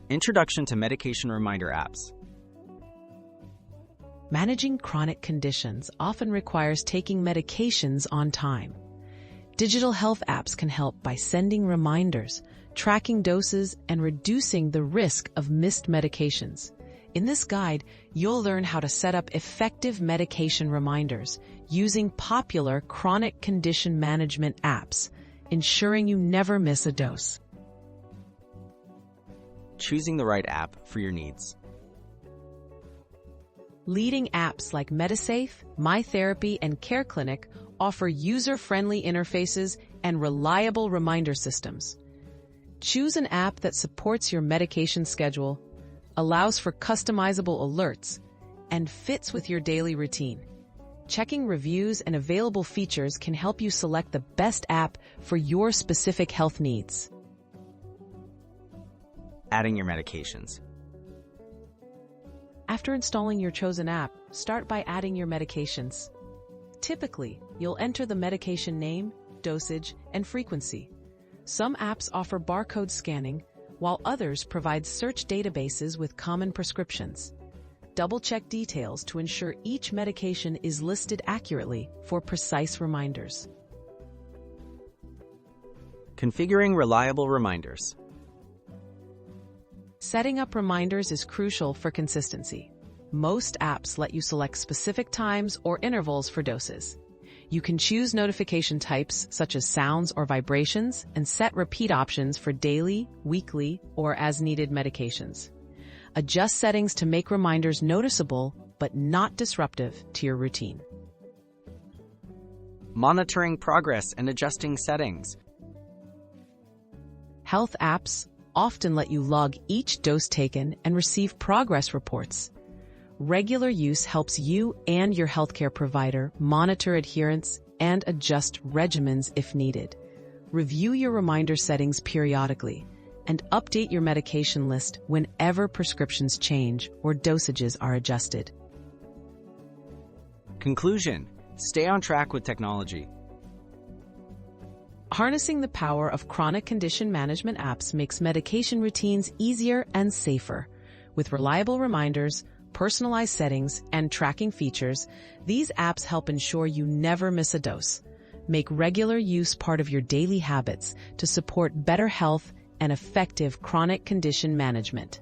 Introduction to medication reminder apps. Managing chronic conditions often requires taking medications on time. Digital health apps can help by sending reminders, tracking doses, and reducing the risk of missed medications. In this guide, you'll learn how to set up effective medication reminders using popular chronic condition management apps, ensuring you never miss a dose. Choosing the right app for your needs. Leading apps like Medisafe, MyTherapy, and CareClinic offer user-friendly interfaces and reliable reminder systems. Choose an app that supports your medication schedule, allows for customizable alerts, and fits with your daily routine. Checking reviews and available features can help you select the best app for your specific health needs. Adding your medications. After installing your chosen app, start by adding your medications. Typically, you'll enter the medication name, dosage, and frequency. Some apps offer barcode scanning, while others provide search databases with common prescriptions. Double-check details to ensure each medication is listed accurately for precise reminders. Configuring reliable reminders. Setting up reminders is crucial for consistency. Most apps let you select specific times or intervals for doses. You can choose notification types such as sounds or vibrations and set repeat options for daily, weekly, or as-needed medications. Adjust settings to make reminders noticeable but not disruptive to your routine. Monitoring progress and adjusting settings. Health apps often let you log each dose taken and receive progress reports. Regular use helps you and your healthcare provider monitor adherence and adjust regimens if needed. Review your reminder settings periodically and update your medication list whenever prescriptions change or dosages are adjusted. Conclusion: stay on track with technology. Harnessing the power of chronic condition management apps makes medication routines easier and safer. With reliable reminders, personalized settings, and tracking features, these apps help ensure you never miss a dose. Make regular use part of your daily habits to support better health and effective chronic condition management.